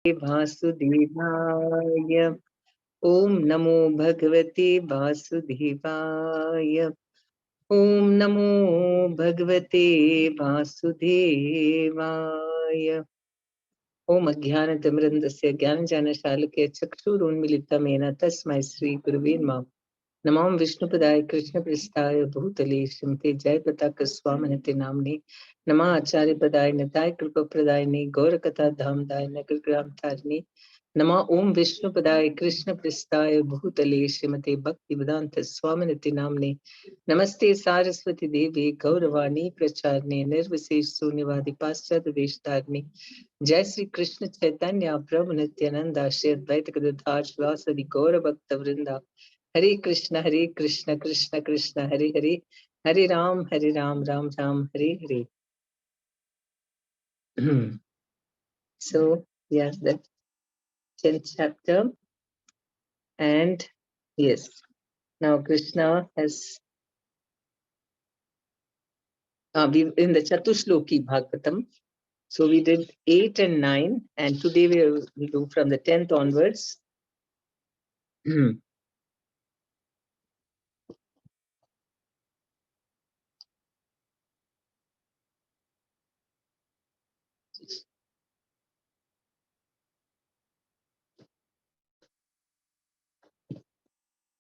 वासुदेवाय ॐ नमो भगवते वासुदेवाय ॐ नमो भगवते वासुदेवाय ॐ अज्ञानतिमिरन्धस्य ज्ञानजानशालाकया चक्षुरुन्मीलितं तस्मै श्रीगुरुवे नमः। नमो विष्णुपदाय कृष्णप्रेष्ठाय भूतले श्रीमते जयप्रताप स्वामिनिति नाम्ने नमः आचार्यपदाय निताय कृपप्रदायिने गौरकथा धामदाय नगरग्राम तारिणे नमः ओम विष्णुपदाय कृष्णप्रेष्ठाय भूतले श्रीमते भक्तिवेदांत स्वामिनिति नाम्ने नमस्ते सारस्वती देवी गौरवाणी प्रचारिणे निर्विशेष शून्यवादी पाश्चात्य देशतारिणे जय श्री कृष्ण चैतन्य प्रभु नित्यानंद श्री अद्वैत गदाधर श्रीवासदि गौर भक्त वृंदा हरे Krishna Krishna Krishna Hare Hare Hare Ram Ram Ram Hare Hare. So yes, the 10th chapter, and yes, now Krishna has we in the Chatushloki Bhagavatam. So we did 8 and 9, and today we will do from the 10th onwards.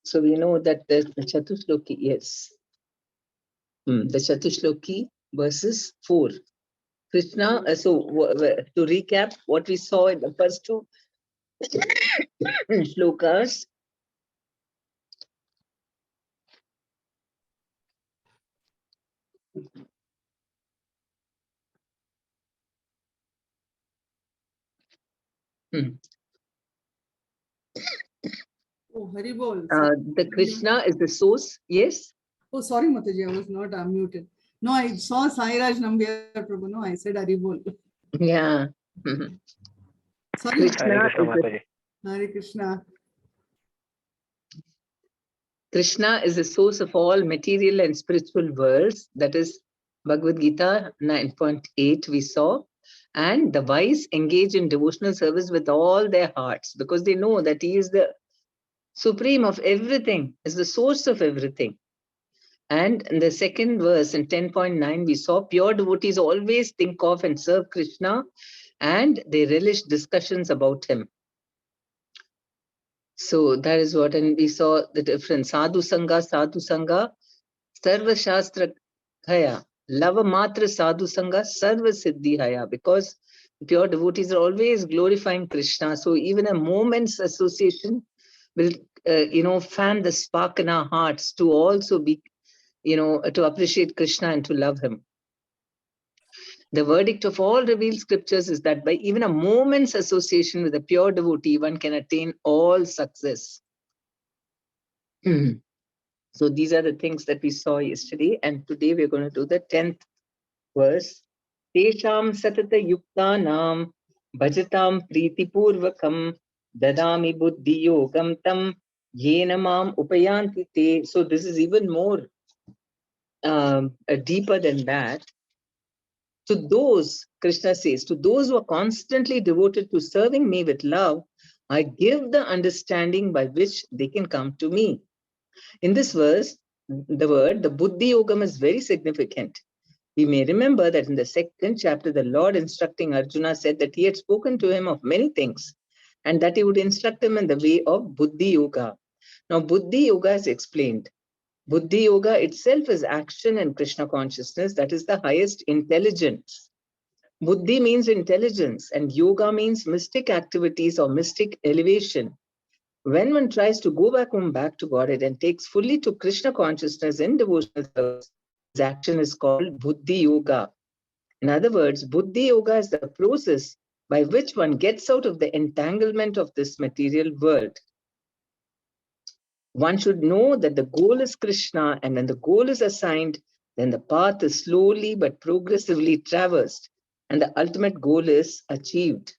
So we know that the Chatushloki, yes, the Chatushloki verses 4. Krishna, to recap what we saw in the first two shlokas. Oh, Haribol. The Krishna is the source, yes? Oh, sorry, Mataji, I was not unmuted. No, I saw Sairaj Nambiar Prabhu. No, I said Haribol. Yeah. Sorry. Krishna Hare Krishna. Krishna is the source of all material and spiritual worlds. That is Bhagavad Gita 9.8 we saw. And the wise engage in devotional service with all their hearts because they know that he is the supreme of everything, is the source of everything. And in the second verse in 10.9, we saw pure devotees always think of and serve Krishna, and they relish discussions about him. So that is what, and we saw the difference. Sadhu Sangha, Sarva Shastra Khaya, Lava Matra Sadhu Sangha, Sarva Siddhi Haya, because pure devotees are always glorifying Krishna. So even a moment's association will, fan the spark in our hearts to also be, to appreciate Krishna and to love him. The verdict of all revealed scriptures is that by even a moment's association with a pure devotee, one can attain all success. So these are the things that we saw yesterday, and today we're going to do the 10th verse. Tesham satata yuktanam bhajatam priti purvakam dadami buddhi yogam tam yena mam upayanti te. So this is even more deeper than that. To those, Krishna says, to those who are constantly devoted to serving me with love, I give the understanding by which they can come to me. In this verse, the Buddhi Yogam is very significant. We may remember that in the second chapter, the Lord instructing Arjuna said that he had spoken to him of many things and that he would instruct him in the way of Buddhi Yoga. Now, Buddhi Yoga is explained. Buddhi Yoga itself is action and Krishna consciousness, that is the highest intelligence. Buddhi means intelligence and yoga means mystic activities or mystic elevation. When one tries to go back to Godhead and takes fully to Krishna consciousness in devotional service, his action is called Buddhi Yoga. In other words, Buddhi Yoga is the process by which one gets out of the entanglement of this material world. One should know that the goal is Krishna, and when the goal is assigned, then the path is slowly but progressively traversed, and the ultimate goal is achieved.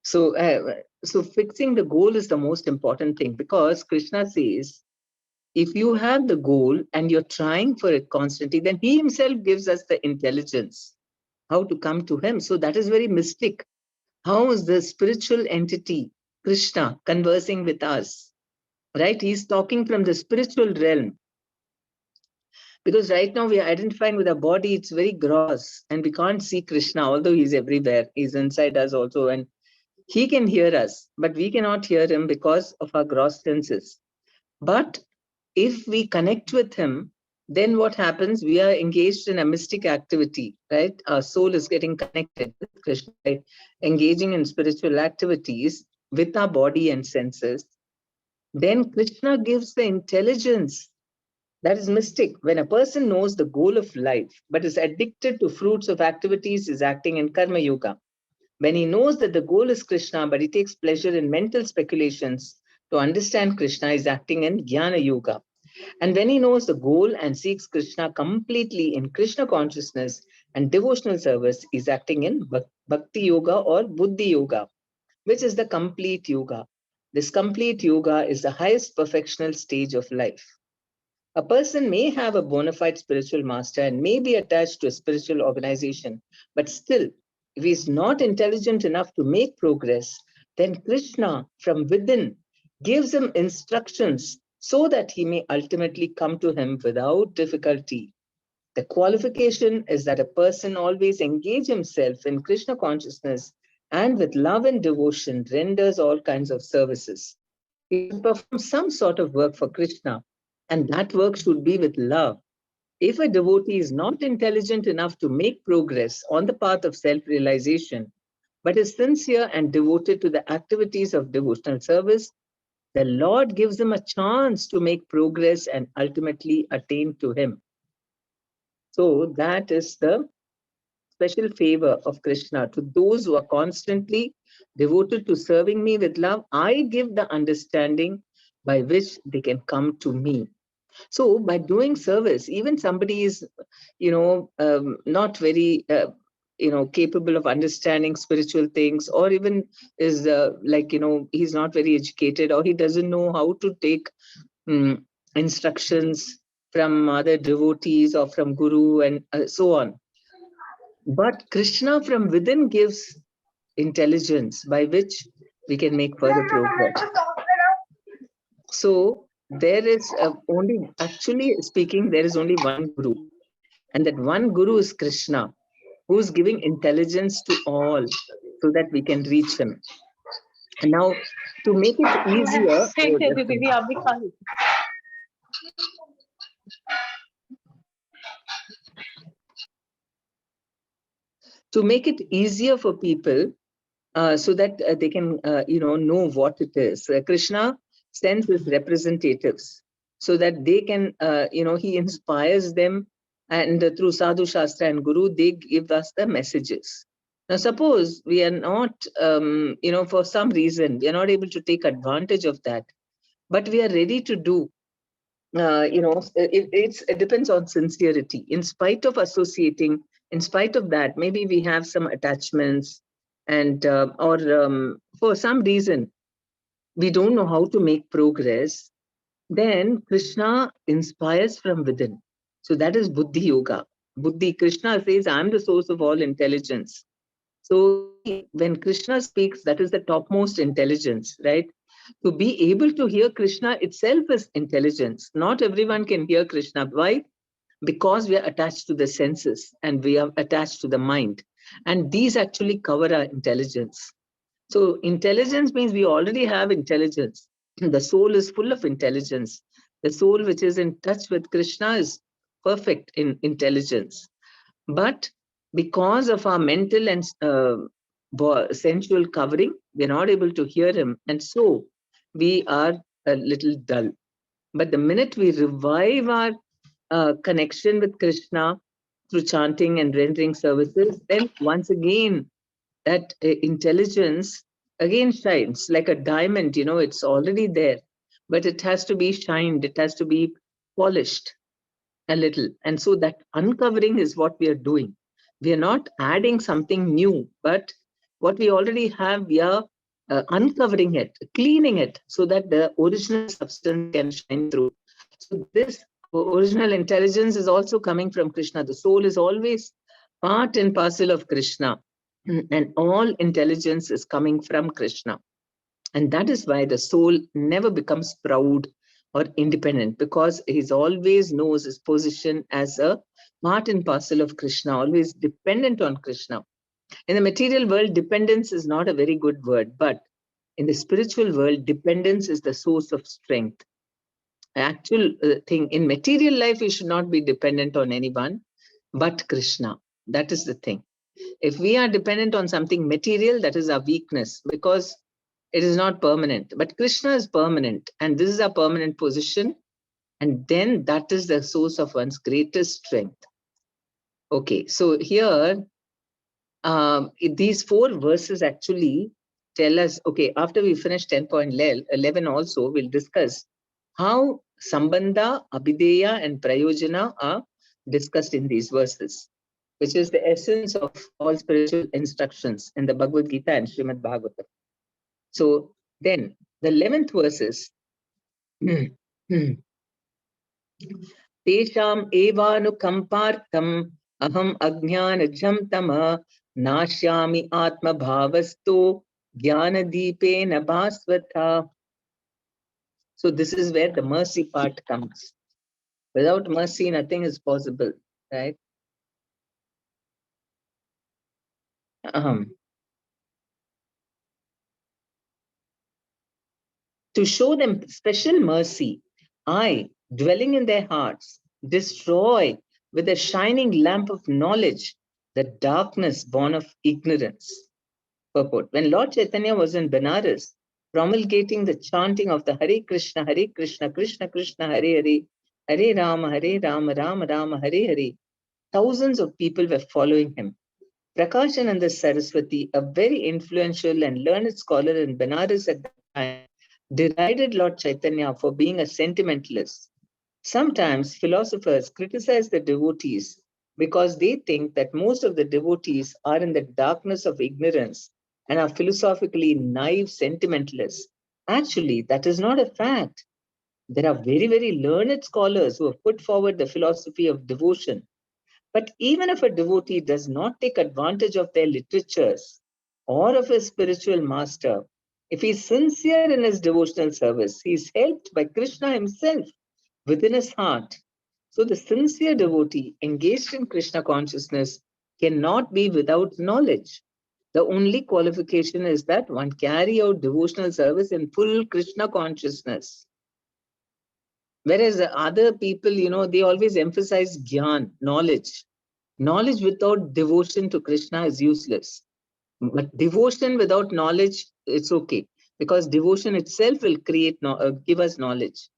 So fixing the goal is the most important thing, because Krishna says, if you have the goal and you're trying for it constantly, then he himself gives us the intelligence how to come to him. So that is very mystic. How is the spiritual entity, Krishna, conversing with us? Right? He's talking from the spiritual realm. Because right now we are identifying with our body, it's very gross, and we can't see Krishna, although he's everywhere. He's inside us also, and he can hear us, but we cannot hear him because of our gross senses. But if we connect with him, then what happens? We are engaged in a mystic activity, right? Our soul is getting connected with Krishna by engaging in spiritual activities with our body and senses. Then Krishna gives the intelligence. That is mystic. When a person knows the goal of life, but is addicted to fruits of activities, is acting in Karma Yoga. When he knows that the goal is Krishna, but he takes pleasure in mental speculations to understand Krishna, is acting in Jnana Yoga. And when he knows the goal and seeks Krishna completely in Krishna consciousness and devotional service, is acting in Bhakti Yoga or Buddhi Yoga, which is the complete yoga. This complete yoga is the highest perfectional stage of life. A person may have a bona fide spiritual master and may be attached to a spiritual organization, but still, if he is not intelligent enough to make progress, then Krishna from within gives him instructions so that he may ultimately come to him without difficulty. The qualification is that a person always engage himself in Krishna consciousness and with love and devotion renders all kinds of services. He should perform some sort of work for Krishna, and that work should be with love. If a devotee is not intelligent enough to make progress on the path of self-realization, but is sincere and devoted to the activities of devotional service, the Lord gives him a chance to make progress and ultimately attain to him. So that is the special favor of Krishna. To those who are constantly devoted to serving me with love, I give the understanding by which they can come to me. So by doing service, even somebody is, not very, capable of understanding spiritual things, or even is he's not very educated, or he doesn't know how to take instructions from other devotees or from guru and so on. But Krishna from within gives intelligence by which we can make further progress. So there is actually speaking, there is only one guru. And that one guru is Krishna, who is giving intelligence to all so that we can reach him. And now to make it easier, to make it easier for people, so that they can, know what it is. Krishna sends his representatives so that they can, he inspires them, and through Sadhu Shastra and Guru, they give us the messages. Now, suppose we are not, for some reason, we are not able to take advantage of that, but we are ready to do. It depends on sincerity. In spite of associating, in spite of that, maybe we have some attachments, and or for some reason we don't know how to make progress. Then Krishna inspires from within. So that is Buddhi Yoga. Buddhi, Krishna says, I'm the source of all intelligence. So when Krishna speaks, that is the topmost intelligence, right? To be able to hear Krishna itself is intelligence. Not everyone can hear Krishna. Why? Because we are attached to the senses and we are attached to the mind. And these actually cover our intelligence. So intelligence means we already have intelligence. The soul is full of intelligence. The soul which is in touch with Krishna is perfect in intelligence. But because of our mental and sensual covering, we're not able to hear him. And so we are a little dull. But the minute we revive our connection with Krishna through chanting and rendering services, then once again, that intelligence again shines like a diamond. It's already there, but it has to be shined, it has to be polished a little. And so that uncovering is what we are doing. We are not adding something new, but what we already have, we are uncovering it, cleaning it, so that the original substance can shine through. So this original intelligence is also coming from Krishna. The soul is always part and parcel of Krishna. And all intelligence is coming from Krishna. And that is why the soul never becomes proud or independent, because he always knows his position as a part and parcel of Krishna, always dependent on Krishna. In the material world, dependence is not a very good word, but in the spiritual world, dependence is the source of strength. Actual thing in material life, we should not be dependent on anyone but Krishna. That is the thing. If we are dependent on something material, that is our weakness, because it is not permanent. But Krishna is permanent, and this is a permanent position. And then that is the source of one's greatest strength. Okay, so here, these four verses actually tell us, okay, after we finish 10.11 also, we'll discuss how Sambandha, Abhideya, and Prayojana are discussed in these verses, which is the essence of all spiritual instructions in the Bhagavad Gita and Srimad Bhagavatam. So then the 11th verses, Tesham evanukampartam aham ajnanajam tama nashyami atma bhavasto jnana deepena bhasvata. So this is where the mercy part comes. Without mercy, nothing is possible, right? To show them special mercy, I, dwelling in their hearts, destroy with a shining lamp of knowledge the darkness born of ignorance. Purport. When Lord Chaitanya was in Benares, promulgating the chanting of the Hare Krishna, Krishna Krishna, Hare Hare, Hare Rama, Rama Rama, Hare Hare, thousands of people were following him. Prakashananda Saraswati, a very influential and learned scholar in Benares at that time, derided Lord Chaitanya for being a sentimentalist. Sometimes philosophers criticize the devotees because they think that most of the devotees are in the darkness of ignorance and are philosophically naive sentimentalists. Actually, that is not a fact. There are very, very learned scholars who have put forward the philosophy of devotion. But even if a devotee does not take advantage of their literatures or of his spiritual master, if he is sincere in his devotional service, he is helped by Krishna himself within his heart. So the sincere devotee engaged in Krishna consciousness cannot be without knowledge. The only qualification is that one carry out devotional service in full Krishna consciousness. Whereas other people, they always emphasize gyan, knowledge. Knowledge without devotion to Krishna is useless. But devotion without knowledge, it's okay. Because devotion itself will give us knowledge.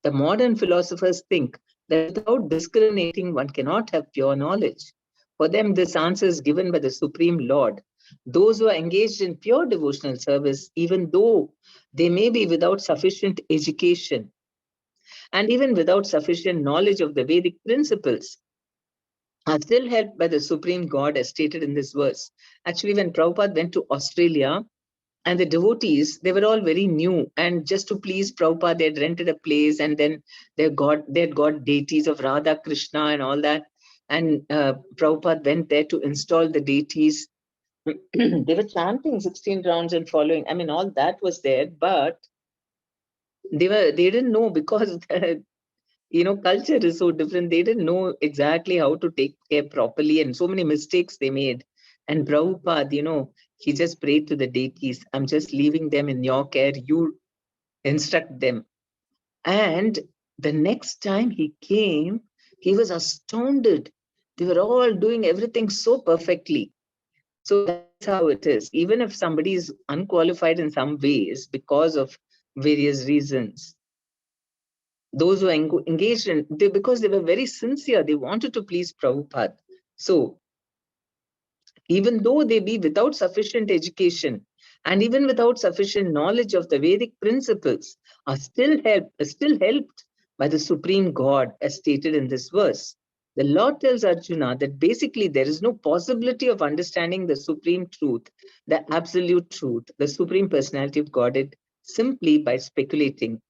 The modern philosophers think that without discriminating, one cannot have pure knowledge. For them, this answer is given by the Supreme Lord. Those who are engaged in pure devotional service, even though they may be without sufficient education and even without sufficient knowledge of the Vedic principles, are still helped by the Supreme God as stated in this verse. Actually, when Prabhupada went to Australia, and the devotees, they were all very new. And just to please Prabhupada, they had rented a place, and then they had got deities of Radha, Krishna, and all that. And Prabhupada went there to install the deities. They were chanting 16 rounds and following. I mean, all that was there, but they didn't know, because culture is so different. They didn't know exactly how to take care properly, and so many mistakes they made. And Prabhupada, he just prayed to the deities, I'm just leaving them in your care, you instruct them. And the next time he came, he was astounded. They were all doing everything so perfectly. So that's how it is. Even if somebody is unqualified in some ways because of various reasons, those who are engaged in, because they were very sincere, they wanted to please Prabhupada. So even though they be without sufficient education and even without sufficient knowledge of the Vedic principles, are still helped by the Supreme God, as stated in this verse. The Lord tells Arjuna that basically there is no possibility of understanding the supreme truth, the absolute truth, the supreme personality of Godhead, simply by speculating.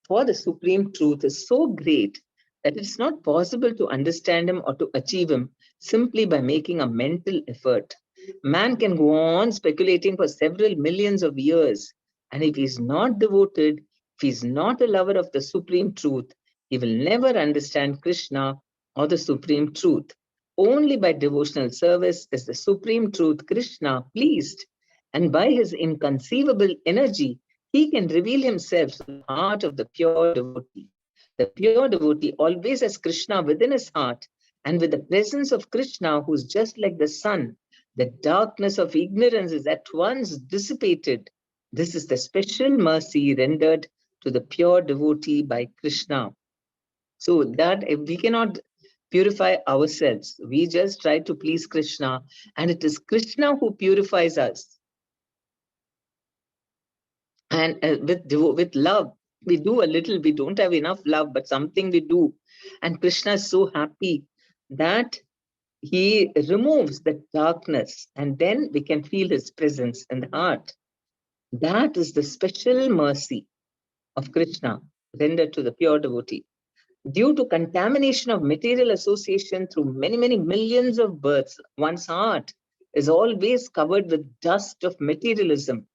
For the supreme truth is so great that it's not possible to understand him or to achieve him simply by making a mental effort. Man can go on speculating for several millions of years, and if he's not devoted, if he's not a lover of the supreme truth, he will never understand Krishna or the supreme truth. Only by devotional service is the supreme truth, Krishna, pleased, and by his inconceivable energy, he can reveal himself to the heart of the pure devotee. The pure devotee always has Krishna within his heart, and with the presence of Krishna, who's just like the sun, the darkness of ignorance is at once dissipated. This is the special mercy rendered to the pure devotee by Krishna. So that we cannot purify ourselves. We just try to please Krishna, and it is Krishna who purifies us. And with love, we do a little. We don't have enough love, but something we do. And Krishna is so happy that he removes the darkness, and then we can feel his presence in the heart. That is the special mercy of Krishna rendered to the pure devotee. Due to contamination of material association through many, many millions of births, one's heart is always covered with dust of materialism.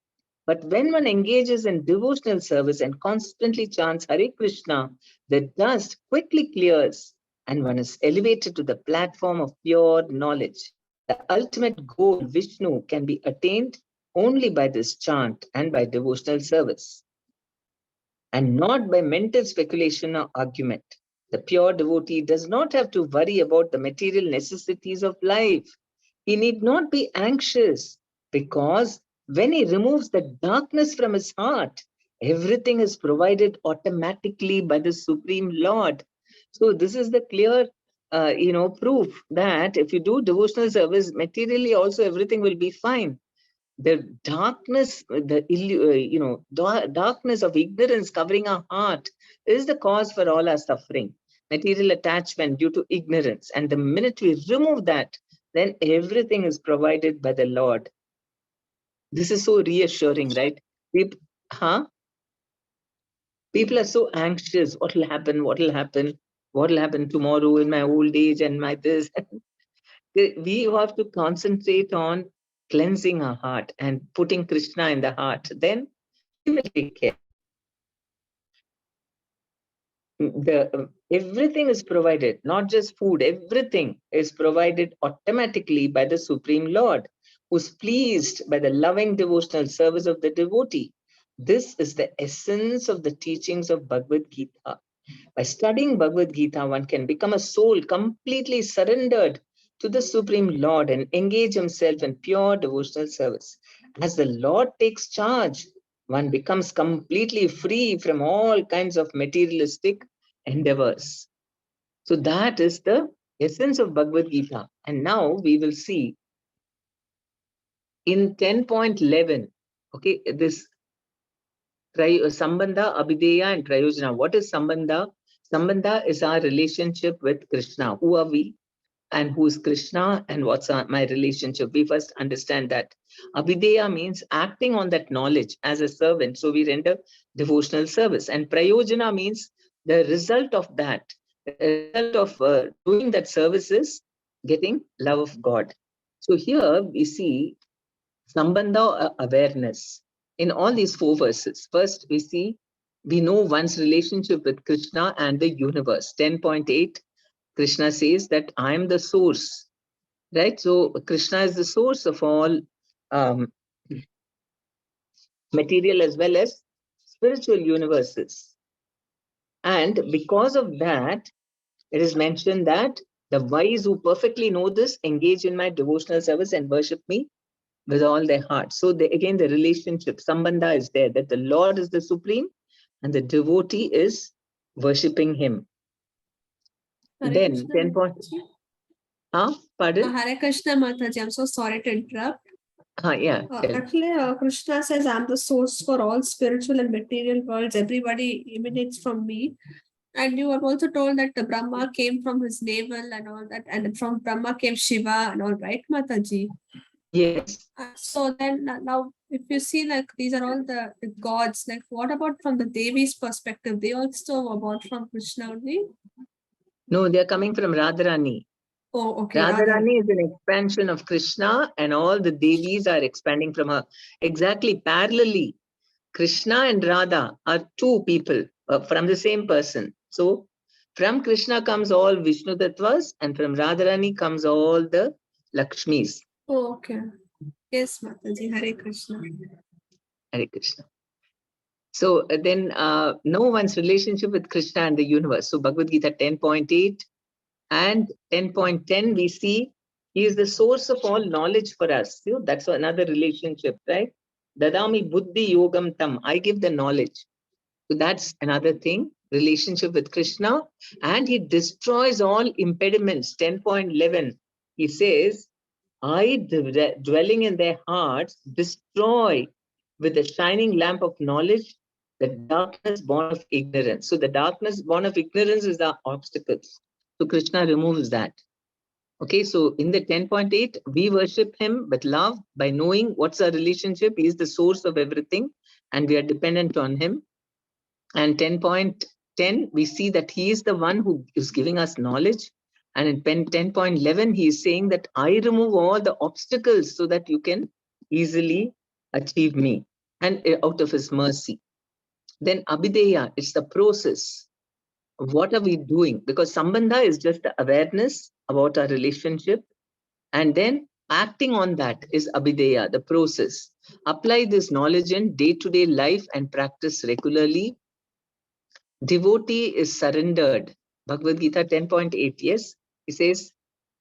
But when one engages in devotional service and constantly chants Hare Krishna, the dust quickly clears and one is elevated to the platform of pure knowledge. The ultimate goal, Vishnu, can be attained only by this chant and by devotional service, and not by mental speculation or argument. The pure devotee does not have to worry about the material necessities of life. He need not be anxious, because when he removes the darkness from his heart, everything is provided automatically by the Supreme Lord. So this is the clear, proof that if you do devotional service, materially also everything will be fine. The darkness, darkness of ignorance covering our heart is the cause for all our suffering. Material attachment due to ignorance. And the minute we remove that, then everything is provided by the Lord. This is so reassuring, right? People, huh? People are so anxious. What will happen? What will happen? What will happen tomorrow in my old age and my this? We have to concentrate on cleansing our heart and putting Krishna in the heart. Then he will take care. Everything is provided, not just food, everything is provided automatically by the Supreme Lord, who's pleased by the loving devotional service of the devotee. This is the essence of the teachings of Bhagavad Gita. By studying Bhagavad Gita, one can become a soul completely surrendered to the Supreme Lord and engage himself in pure devotional service. As the Lord takes charge, one becomes completely free from all kinds of materialistic endeavors. So that is the essence of Bhagavad Gita. And now we will see in 10.11, okay, this Sambandha, Abhideya, and Prayojana. What is Sambandha? Sambandha is our relationship with Krishna. Who are we? And who's Krishna, and what's my relationship? We first understand that. Abhideya means acting on that knowledge as a servant. So we render devotional service. And Prayojana means the result of that. The result of doing that service is getting love of God. So here we see Sambandha awareness in all these 4 verses. First, we know one's relationship with Krishna and the universe. 10.8, Krishna says that I am the source, right? So Krishna is the source of all material as well as spiritual universes. And because of that, it is mentioned that the wise who perfectly know this engage in my devotional service and worship me with all their heart. So again, the relationship, Sambandha is there, that the Lord is the supreme and the devotee is worshipping him. Hare Then Krishna, 10 point. Pardon? Hare Krishna Mataji, I'm so sorry to interrupt. Yeah. Actually, Krishna says, I'm the source for all spiritual and material worlds. Everybody emanates from me. And you have also told that the Brahma came from his navel and all that. And from Brahma came Shiva and all, right, Mataji? Yes. So then now, if you see, like, these are all the gods, like, what about from the Devi's perspective? They also were born from Krishna only? No, they are coming from Radharani. Oh, okay. Radharani is an expansion of Krishna, and all the Devis are expanding from her. Exactly parallelly, Krishna and Radha are two people from the same person. So from Krishna comes all Vishnu Tattvas, and from Radharani comes all the Lakshmis. Oh, okay. Yes, Mataji. Hare Krishna. Hare Krishna. So then know one's relationship with Krishna and the universe. So Bhagavad Gita 10.8 and 10.10, we see he is the source of all knowledge for us. You know, that's another relationship, right? Dadami buddhi yogam tam. I give the knowledge. So that's another thing, relationship with Krishna. And he destroys all impediments. 10.11, he says, I, dwelling in their hearts, destroy with the shining lamp of knowledge the darkness born of ignorance. So the darkness born of ignorance is the obstacles. So Krishna removes that. Okay, so in the 10.8, we worship him with love by knowing what's our relationship. He is the source of everything and we are dependent on him. And 10.10, we see that he is the one who is giving us knowledge. And in 10.11, he is saying that I remove all the obstacles so that you can easily achieve me, and out of his mercy. Then Abhideya, it's the process. What are we doing? Because Sambandha is just the awareness about our relationship. And then acting on that is Abhideya, the process. Apply this knowledge in day-to-day life and practice regularly. Devotee is surrendered. Bhagavad Gita 10.8. Yes, he says,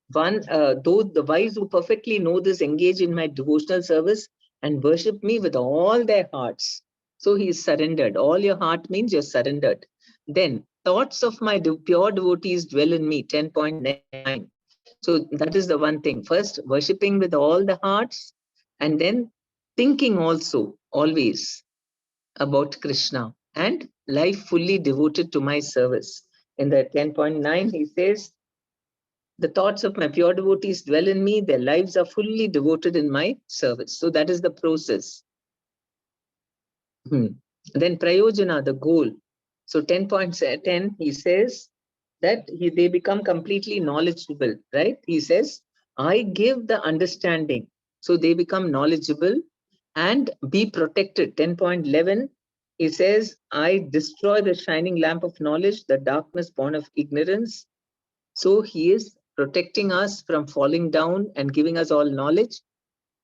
though the wise who perfectly know this engage in my devotional service and worship me with all their hearts. So he is surrendered. All your heart means you're surrendered. Then thoughts of my pure devotees dwell in me. 10.9. So that is the one thing. First, worshipping with all the hearts, and then thinking also always about Krishna and life fully devoted to my service. In the 10.9, he says, the thoughts of my pure devotees dwell in me, their lives are fully devoted in my service. So that is the process. Then Prayojana, the goal. So 10.10, he says that they become completely knowledgeable, right? He says, I give the understanding. So they become knowledgeable and be protected. 10.11, he says, I destroy the shining lamp of knowledge, the darkness born of ignorance. So he is protecting us from falling down and giving us all knowledge.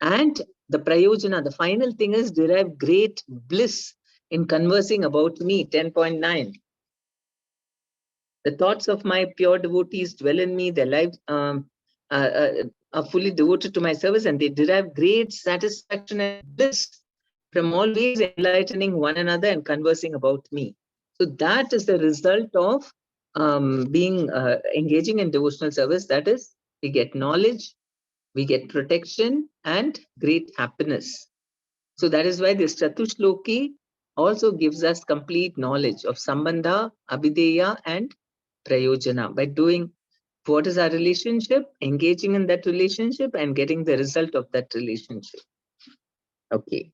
And the prayojana, the final thing is derive great bliss in conversing about me. 10.9. The thoughts of my pure devotees dwell in me, their lives are fully devoted to my service, and they derive great satisfaction and bliss from always enlightening one another and conversing about me. So that is the result of being engaging in devotional service. That is, we get knowledge, we get protection, and great happiness. So that is why this Chatushloki also gives us complete knowledge of Sambandha, Abhideya, and Prayojana. By doing what is our relationship, engaging in that relationship, and getting the result of that relationship. Okay.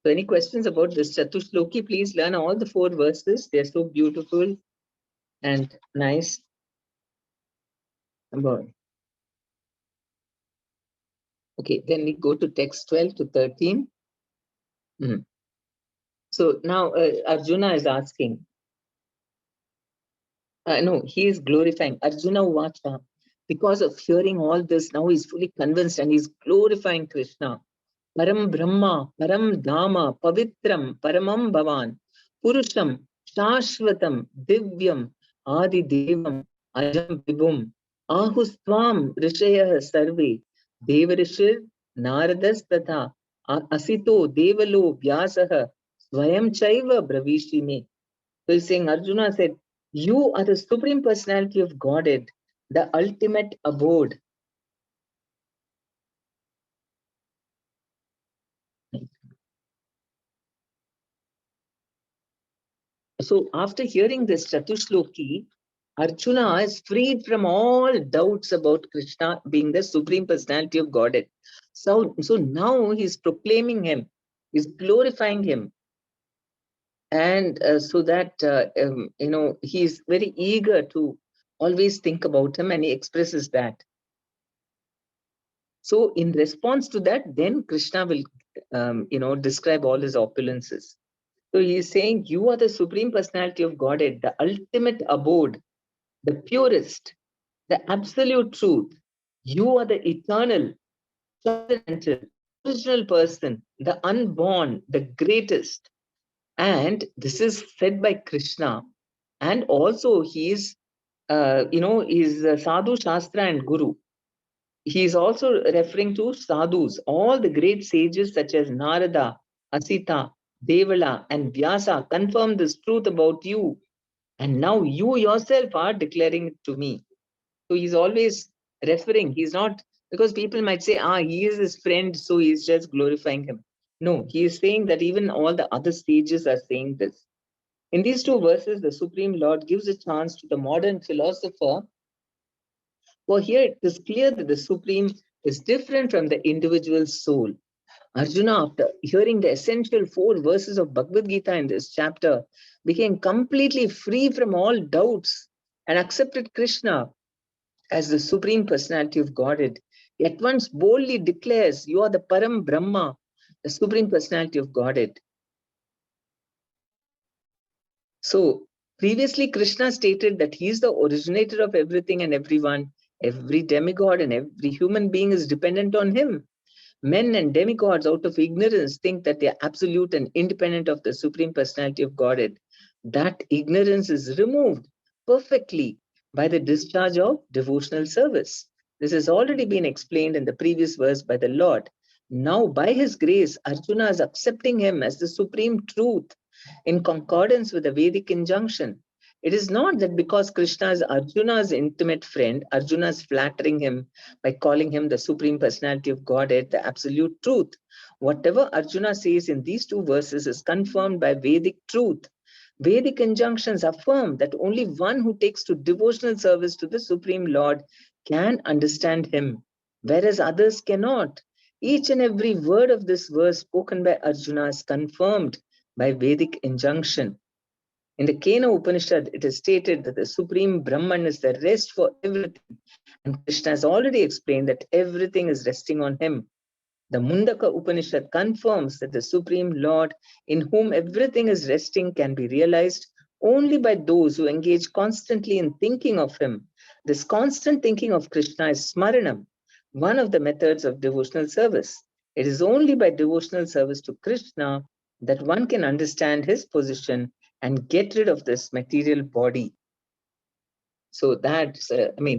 So any questions about this Chatushloki? Please learn all the 4 verses. They're so beautiful and nice. Okay, then we go to text 12 to 13. So now Arjuna is asking, no, he is glorifying. Arjuna Vacha, because of hearing all this, now he's fully convinced and he's glorifying Krishna. Param Brahma, Param Dhama, Pavitram, Paramam Bhavan, Purusham, Shashvatam, Divyam, Adi Devam, Ajam Vibhum, Ahustvam, Rishayah Sarve, Devarishir, Naradas Tatha, Asito, Devalo, Vyasaha, Swayam Chaiva, Bravishime. So he's saying, Arjuna said, you are the Supreme Personality of Godhead, the ultimate abode. So after hearing this Chatushloki, Arjuna is freed from all doubts about Krishna being the Supreme Personality of Godhead. So now he's proclaiming him, he's glorifying him. And so that, he's very eager to always think about him, and he expresses that. So in response to that, then Krishna will, describe all his opulences. So he is saying, you are the Supreme Personality of Godhead, the ultimate abode, the purest, the absolute truth. You are the eternal, transcendental, original person, the unborn, the greatest. And this is said by Krishna. And also he is, Sadhu, Shastra and Guru. He is also referring to sadhus, all the great sages such as Narada, Asita, Devala, and Vyasa confirm this truth about you. And now you yourself are declaring it to me. So he's always referring, he's not, because people might say, he is his friend, so he's just glorifying him. No, he is saying that even all the other sages are saying this. In these two verses, the Supreme Lord gives a chance to the modern philosopher. For here it is clear that the Supreme is different from the individual soul. Arjuna, after hearing the essential 4 verses of Bhagavad Gita in this chapter, became completely free from all doubts and accepted Krishna as the Supreme Personality of Godhead. He at once boldly declares, you are the Param Brahma, the Supreme Personality of Godhead. So previously Krishna stated that he is the originator of everything and everyone. Every demigod and every human being is dependent on him. Men and demigods, out of ignorance, think that they are absolute and independent of the Supreme Personality of Godhead. That ignorance is removed perfectly by the discharge of devotional service. This has already been explained in the previous verse by the Lord. Now, by his grace, Arjuna is accepting him as the supreme truth in concordance with the Vedic injunction. It is not that because Krishna is Arjuna's intimate friend, Arjuna is flattering him by calling him the Supreme Personality of Godhead, the absolute truth. Whatever Arjuna says in these 2 verses is confirmed by Vedic truth. Vedic injunctions affirm that only one who takes to devotional service to the Supreme Lord can understand him, whereas others cannot. Each and every word of this verse spoken by Arjuna is confirmed by Vedic injunction. In the Kena Upanishad, it is stated that the Supreme Brahman is the rest for everything. And Krishna has already explained that everything is resting on him. The Mundaka Upanishad confirms that the Supreme Lord, in whom everything is resting, can be realized only by those who engage constantly in thinking of him. This constant thinking of Krishna is Smaranam, one of the methods of devotional service. It is only by devotional service to Krishna that one can understand his position and get rid of this material body. So that's,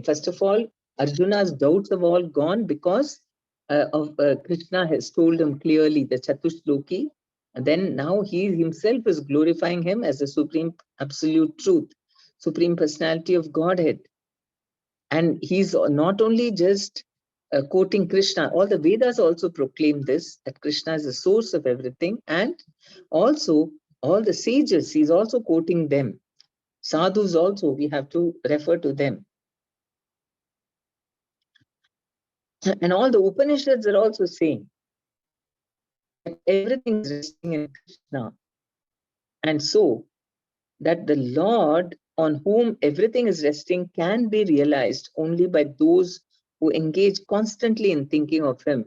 first of all, Arjuna's doubts have all gone because Krishna has told him clearly the Chatushloki. And then now he himself is glorifying him as the supreme absolute truth, supreme personality of Godhead. And he's not only just quoting Krishna, all the Vedas also proclaim this, that Krishna is the source of everything. And also all the sages, he's also quoting them. Sadhus also, we have to refer to them. And all the Upanishads are also saying that everything is resting in Krishna. And so that the Lord on whom everything is resting can be realized only by those who engage constantly in thinking of him.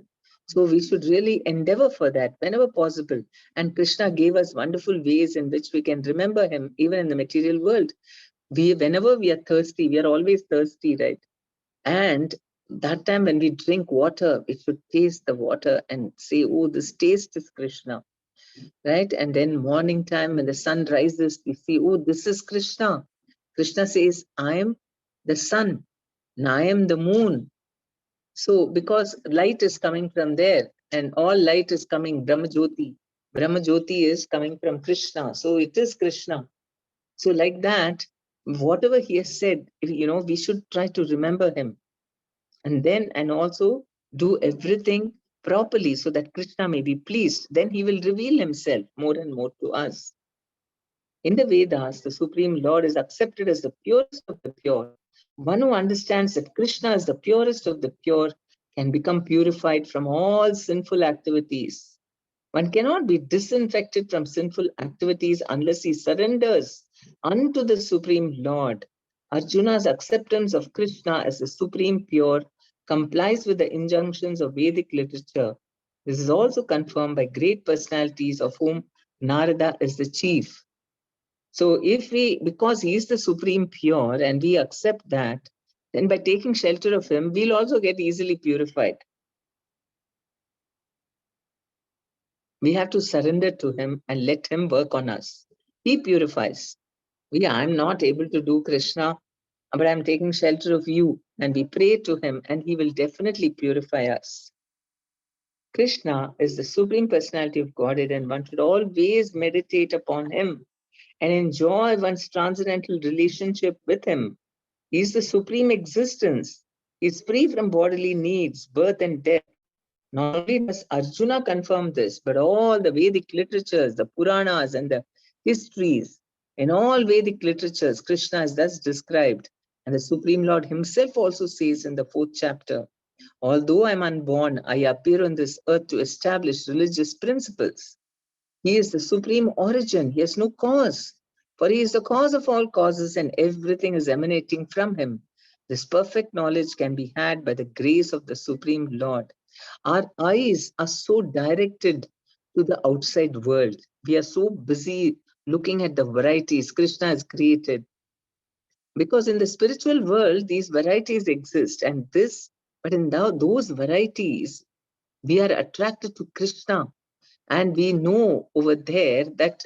So we should really endeavor for that whenever possible. And Krishna gave us wonderful ways in which we can remember him even in the material world. Whenever we are thirsty, we are always thirsty, right? And that time when we drink water, we should taste the water and say, oh, this taste is Krishna, right? And then morning time when the sun rises, we see, oh, this is Krishna. Krishna says, I am the sun and I am the moon. So because light is coming from there and all light is coming, Brahma Jyoti. Brahma Jyoti is coming from Krishna. So it is Krishna. So like that, whatever he has said, we should try to remember him. And also do everything properly so that Krishna may be pleased. Then he will reveal himself more and more to us. In the Vedas, the Supreme Lord is accepted as the purest of the pure. One who understands that Krishna is the purest of the pure can become purified from all sinful activities. One cannot be disinfected from sinful activities unless he surrenders unto the Supreme Lord. Arjuna's acceptance of Krishna as the supreme pure complies with the injunctions of Vedic literature. This is also confirmed by great personalities, of whom Narada is the chief. So if we, because he is the supreme pure and we accept that, then by taking shelter of him, we'll also get easily purified. We have to surrender to him and let him work on us. He purifies. I'm not able to do Krishna, but I'm taking shelter of you, and we pray to him and he will definitely purify us. Krishna is the supreme personality of Godhead, and one should always meditate upon him and enjoy one's transcendental relationship with him. He is the supreme existence. He is free from bodily needs, birth and death. Not only does Arjuna confirm this, but all the Vedic literatures, the Puranas and the histories, in all Vedic literatures, Krishna is thus described. And the Supreme Lord himself also says in the 4th chapter, although I'm unborn, I appear on this earth to establish religious principles. He is the supreme origin. He has no cause, for he is the cause of all causes and everything is emanating from him. This perfect knowledge can be had by the grace of the Supreme Lord. Our eyes are so directed to the outside world. We are so busy looking at the varieties Krishna has created. Because in the spiritual world, these varieties exist. But in those varieties, we are attracted to Krishna. And we know over there that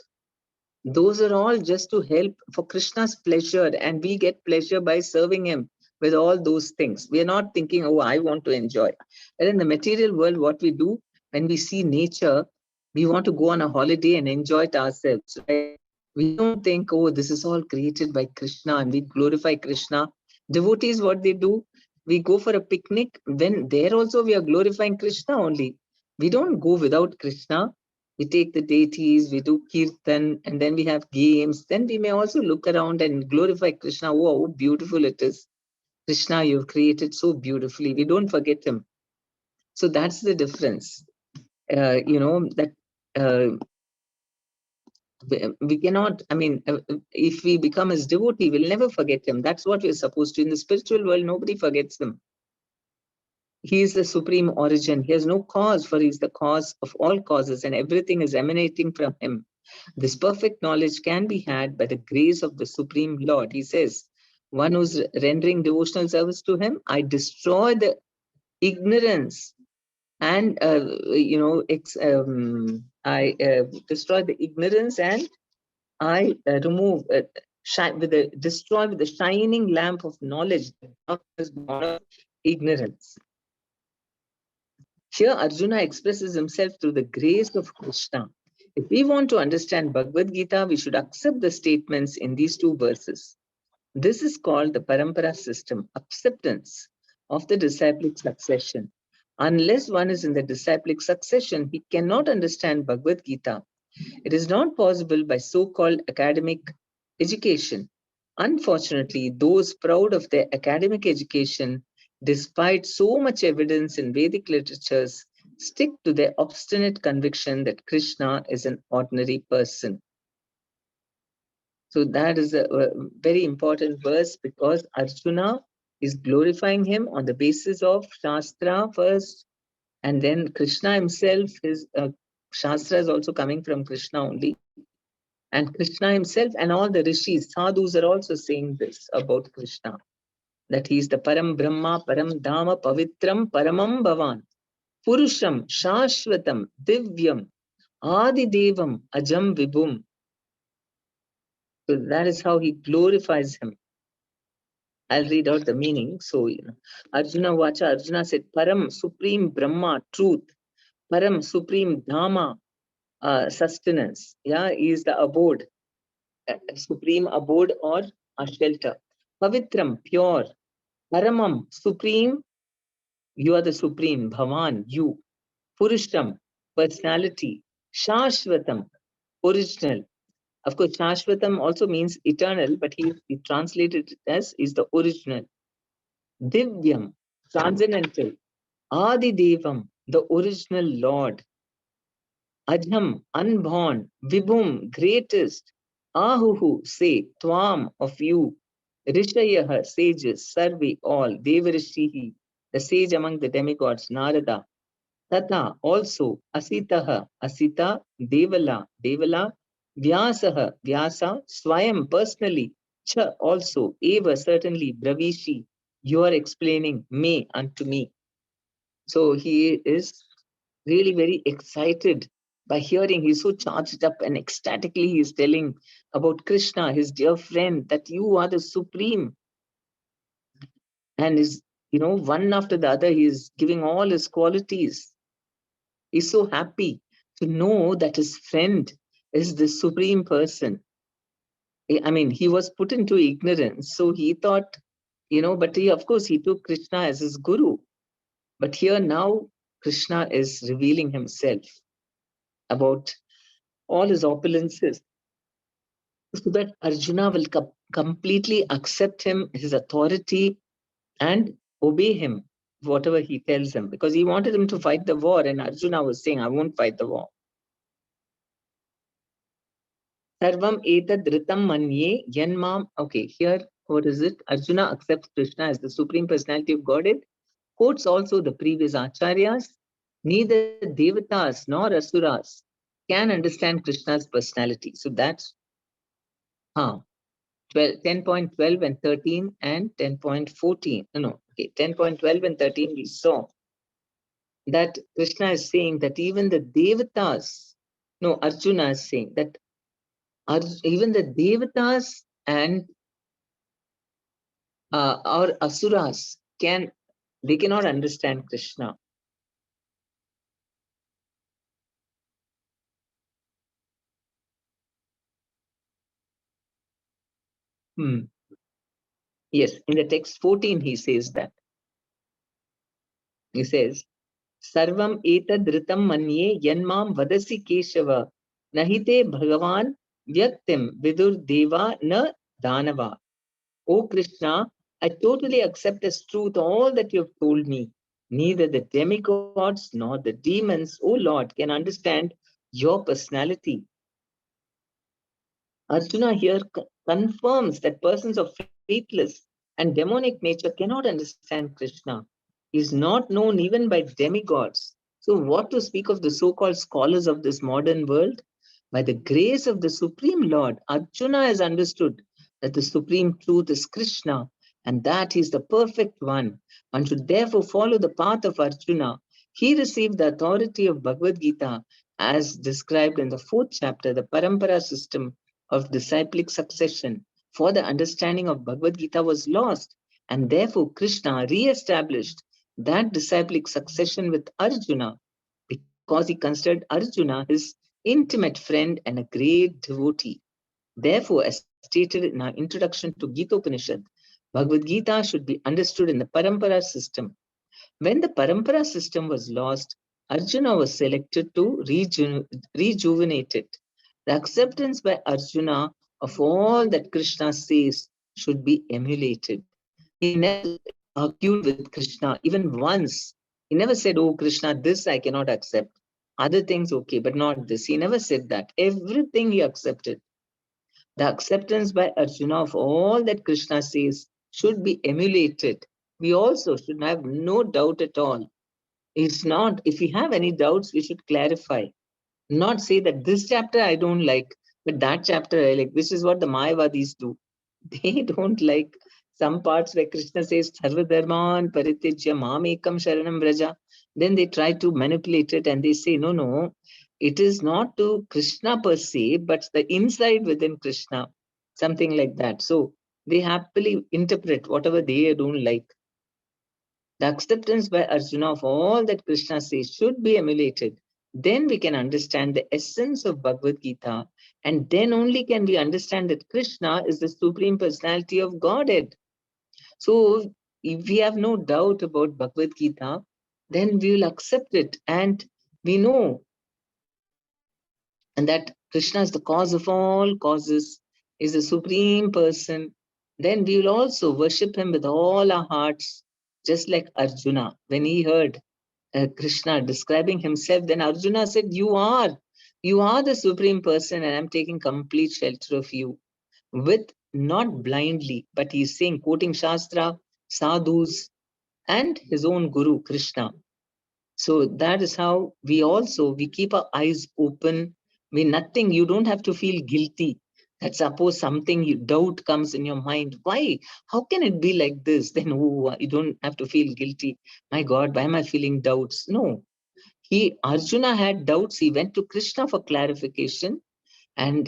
those are all just to help for Krishna's pleasure, and we get pleasure by serving him with all those things. We are not thinking, oh, I want to enjoy. But in the material world, what we do when we see nature, we want to go on a holiday and enjoy it ourselves, right? We don't think, oh, this is all created by Krishna and we glorify Krishna. Devotees, what they do, we go for a picnic. Then there also we are glorifying Krishna only. We don't go without Krishna. We take the deities, we do kirtan, and then we have games. Then we may also look around and glorify Krishna. Oh, how beautiful it is. Krishna, you've created so beautifully. We don't forget him. So that's the difference. That we cannot, if we become his devotee, we'll never forget him. That's what we're supposed to. In the spiritual world, nobody forgets him. He is the supreme origin. He has no cause, for he is the cause of all causes, and everything is emanating from him. This perfect knowledge can be had by the grace of the Supreme Lord. He says, one who's rendering devotional service to him, I destroy the ignorance and, I destroy the ignorance and I remove, destroy with the shining lamp of knowledge the darkness born of ignorance. Here, Arjuna expresses himself through the grace of Krishna. If we want to understand Bhagavad Gita, we should accept the statements in these 2 verses. This is called the Parampara system, acceptance of the disciplic succession. Unless one is in the disciplic succession, he cannot understand Bhagavad Gita. It is not possible by so-called academic education. Unfortunately, those proud of their academic education, despite so much evidence in Vedic literatures, stick to their obstinate conviction that Krishna is an ordinary person. So that is a very important verse, because Arjuna is glorifying him on the basis of Shastra first, and then Krishna himself, his Shastra is also coming from Krishna only. And Krishna himself and all the rishis, sadhus are also saying this about Krishna, that he is the Param Brahma, Param Dhamma, Pavitram, Paramam Bhavan, Purusham, Shashvatam, Divyam, Adi Devam, Ajam Vibhum. So that is how he glorifies him. I'll read out the meaning. So, Arjuna Vacha, Arjuna said, Param, Supreme Brahma, truth. Param, Supreme Dhamma, sustenance. Yeah, he is the abode, supreme abode or a shelter. Pavitram, pure. Paramam, supreme, you are the supreme. Bhavan, you. Purusham, personality. Shashvatam, original. Of course, Shashvatam also means eternal, but he translated it as is the original. Divyam, transcendental. Adi Devam, the original Lord. Ajham, unborn. Vibhum, greatest. Ahuhu, say, Tvam, of you. Rishayaha, sages. Sarvi, all. Devarishihi, the sage among the demigods, Narada. Tata also Asitaha, Asita, Devala, Vyasaha, Vyasa, Swayam personally, Cha also, Eva certainly, Bravishi, you are explaining me unto me. So he is really very excited by hearing. He's so charged up and ecstatically he is telling about Krishna, his dear friend, that you are the supreme. And is, one after the other, he is giving all his qualities. He's so happy to know that his friend is the supreme person. I mean, he was put into ignorance. So he thought, but he, of course, he took Krishna as his guru. But here now, Krishna is revealing himself about all his opulences so that Arjuna will completely accept him, his authority, and obey him, whatever he tells him. Because he wanted him to fight the war, and Arjuna was saying, I won't fight the war. Sarvam etad ritam manye yanmam. Okay, here, what is it? Arjuna accepts Krishna as the Supreme Personality of Godhead, quotes also the previous acharyas. Neither devatas nor asuras can understand Krishna's personality. So that's 10.12 and 13 and 10.14. No, okay, 10.12 and 13 we saw that Krishna is saying that even the devatas, no, Arjuna is saying that even the devatas and or asuras they cannot understand Krishna. Yes, in the text 14 he says that. He says, Sarvam etad ritam manye yanmam vadasi keshava nahite bhagavan vyaktim vidur deva na danava. O Krishna, I totally accept as truth all that you have told me. Neither the demigods nor the demons, O Lord, can understand your personality. Arjuna here confirms that persons of faithless and demonic nature cannot understand Krishna. He is not known even by demigods. So, what to speak of the so called scholars of this modern world? By the grace of the Supreme Lord, Arjuna has understood that the supreme truth is Krishna and that he is the perfect one. One should therefore follow the path of Arjuna. He received the authority of Bhagavad Gita as described in the 4th chapter, the Parampara system of disciplic succession. For the understanding of Bhagavad Gita was lost, and therefore Krishna re-established that disciplic succession with Arjuna because he considered Arjuna his intimate friend and a great devotee. Therefore, as stated in our introduction to Gita Upanishad, Bhagavad Gita should be understood in the Parampara system. When the Parampara system was lost, Arjuna was selected to rejuvenate it. The acceptance by Arjuna of all that Krishna says should be emulated. He never argued with Krishna even once. He never said, oh, Krishna, this I cannot accept. Other things, okay, but not this. He never said that. Everything he accepted. The acceptance by Arjuna of all that Krishna says should be emulated. We also should have no doubt at all. It's not, if we have any doubts, we should clarify. Not say that this chapter I don't like, but that chapter I like. This is what the Mayavadis do. They don't like some parts where Krishna says, Sarva Dharman Paritijya Mamekam Sharanam Vraja. Then they try to manipulate it and they say, no, no, it is not to Krishna per se, but the inside within Krishna, something like that. So they happily interpret whatever they don't like. The acceptance by Arjuna of all that Krishna says should be emulated. Then we can understand the essence of Bhagavad Gita, and then only can we understand that Krishna is the Supreme Personality of Godhead. So, if we have no doubt about Bhagavad Gita, then we will accept it, and we know and that Krishna is the cause of all causes, is the Supreme Person. Then we will also worship him with all our hearts, just like Arjuna. When he heard Krishna describing himself, then Arjuna said, you are the Supreme Person and I'm taking complete shelter of you. With not blindly, but he's saying, quoting Shastra, sadhus, and his own Guru, Krishna. So that is how we keep our eyes open. Nothing, you don't have to feel guilty that suppose something doubt comes in your mind. Why? How can it be like this? Then you don't have to feel guilty. My God, why am I feeling doubts? No. Arjuna had doubts. He went to Krishna for clarification, and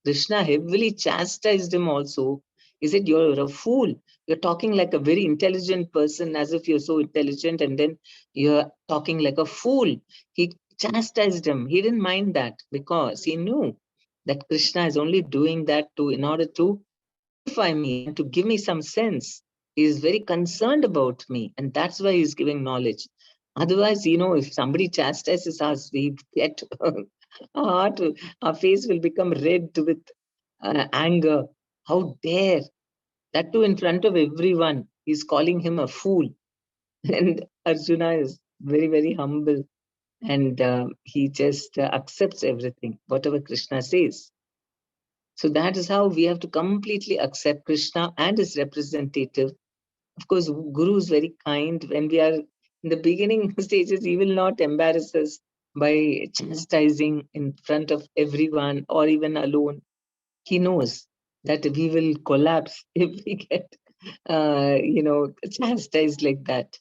Krishna heavily chastised him also. He said, "You're a fool. You're talking like a very intelligent person, as if you're so intelligent, and then you're talking like a fool." He chastised him. He didn't mind that because he knew that Krishna is only doing that in order to purify me and to give me some sense. He is very concerned about me, and that's why he's giving knowledge. Otherwise, if somebody chastises us, we get our heart, our face will become red with anger. How dare! That too in front of everyone. He's calling him a fool. And Arjuna is very, very humble. And he just accepts everything, whatever Krishna says. So that is how we have to completely accept Krishna and his representative. Of course, Guru is very kind. When we are in the beginning stages, he will not embarrass us by chastising in front of everyone or even alone. He knows that we will collapse if we get, chastised like that.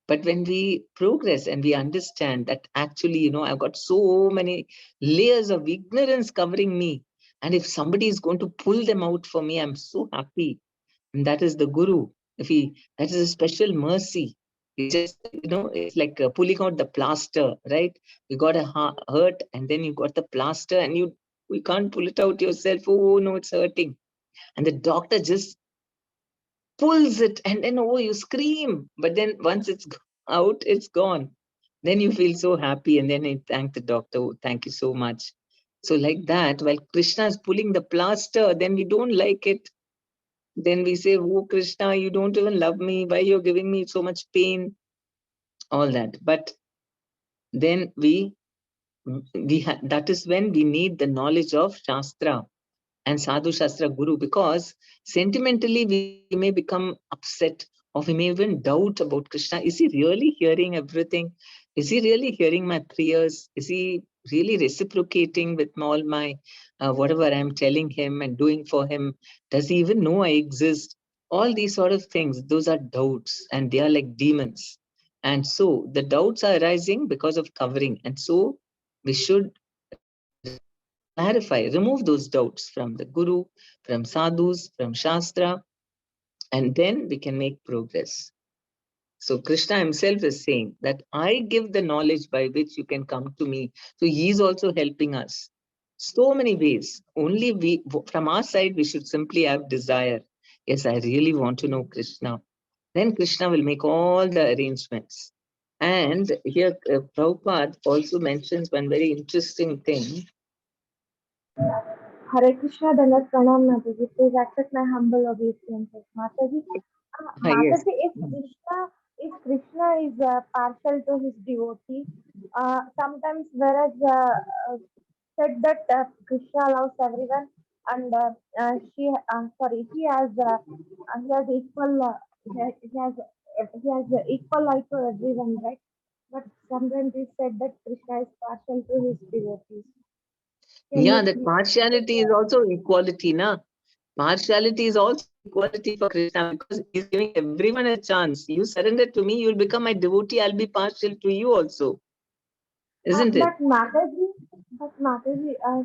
But when we progress and we understand that actually, I've got so many layers of ignorance covering me. And if somebody is going to pull them out for me, I'm so happy. And that is the Guru. That is a special mercy. It's just, it's like pulling out the plaster, right? You got a hurt and then you got the plaster and you can't pull it out yourself. Oh, no, it's hurting. And the doctor just pulls it and then, oh, you scream. But then once it's out, it's gone. Then you feel so happy and then you thank the doctor. Oh, thank you so much. So like that, while Krishna is pulling the plaster, then we don't like it. Then we say, oh, Krishna, you don't even love me. Why you're giving me so much pain? All that. But then that is when we need the knowledge of Shastra and Sadhu Shastra Guru, because sentimentally we may become upset or we may even doubt about Krishna. Is he really hearing everything? Is he really hearing my prayers? Is he really reciprocating with all my whatever I'm telling him and doing for him? Does he even know I exist? All these sort of things, those are doubts and they are like demons. And so the doubts are arising because of covering. And so we should clarify, remove those doubts from the Guru, from sadhus, from Shastra, and then we can make progress. So Krishna himself is saying that I give the knowledge by which you can come to me. So he is also helping us. So many ways. Only from our side, we should simply have desire. Yes, I really want to know Krishna. Then Krishna will make all the arrangements. And here Prabhupada also mentions one very interesting thing. Hare Krishna, Dandat Pranam Mataji. Please accept my humble obeisances. Mataji, Yes. Mataji, if Krishna is partial to his devotee, sometimes whereas said that Krishna loves everyone and he has equal he has equal life to everyone, right? But sometimes he said that Krishna is partial to his devotees. Can Yeah, you that please? partiality is also equality, na? Partiality is also equality for Krishna because he's giving everyone a chance. You surrender to me, you'll become my devotee, I'll be partial to you also. Isn't it?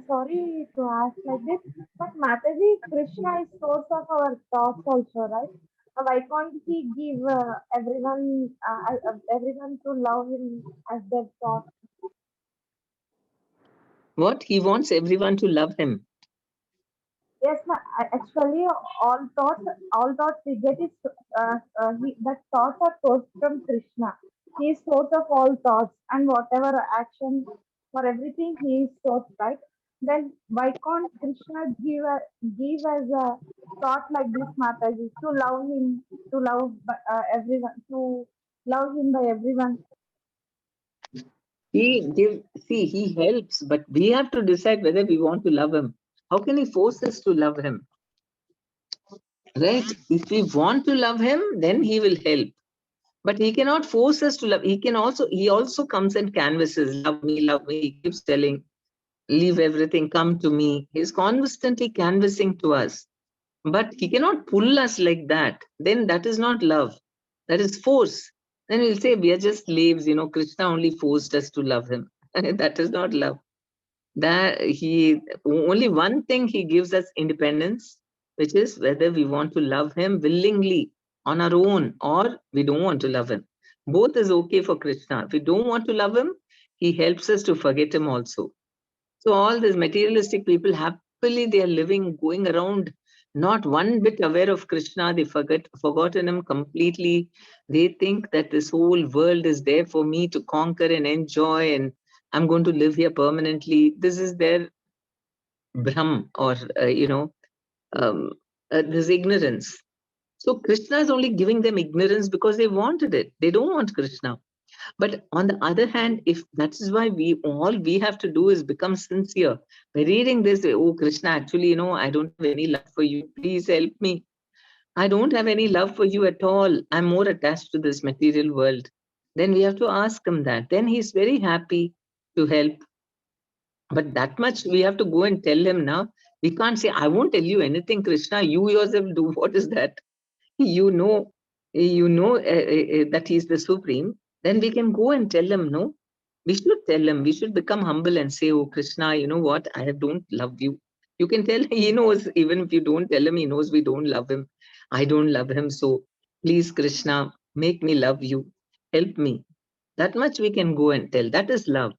Sorry to ask like this, but Mataji, Krishna is source of our thoughts also, right? Why can't he give everyone to love him as their thought? What? He wants everyone to love him. Yes, actually, all thoughts we get is that thoughts are sourced from Krishna. He is source of all thoughts, and whatever action for everything, he is source, right? Then why can't Krishna give us a thought like this, Mataji, to love him, to love everyone, to love him by everyone? He helps, but we have to decide whether we want to love him. How can he force us to love him? Right? If we want to love him, then he will help. But he cannot force us to love. He also comes and canvasses, love me, love me. He keeps telling, leave everything, come to me. He's constantly canvassing to us. But he cannot pull us like that. Then that is not love. That is force. Then we'll say we are just slaves, Krishna only forced us to love him. That is not love. That he only one thing he gives us independence, which is whether we want to love him willingly on our own or we don't want to love him. Both is okay for Krishna. If we don't want to love him, he helps us to forget him also. So all these materialistic people, happily they are living, going around, not one bit aware of Krishna. They forgotten him completely. They think that this whole world is there for me to conquer and enjoy, and I'm going to live here permanently. This is their Brahm, or um, this ignorance. So Krishna is only giving them ignorance because they wanted it. They don't want Krishna. But on the other hand, if that is why we have to do is become sincere. By reading this, oh Krishna, actually, I don't have any love for you. Please help me. I don't have any love for you at all. I'm more attached to this material world. Then we have to ask him that. Then he's very happy to help. But that much we have to go and tell him now. We can't say, I won't tell you anything, Krishna. You yourself do. What is that? You know, that he's the supreme. Then we can go and tell him, no. We should tell him. We should become humble and say, oh, Krishna, you know what? I don't love you. You can tell, he knows, even if you don't tell him, he knows we don't love him. I don't love him. So please, Krishna, make me love you. Help me. That much we can go and tell. That is love.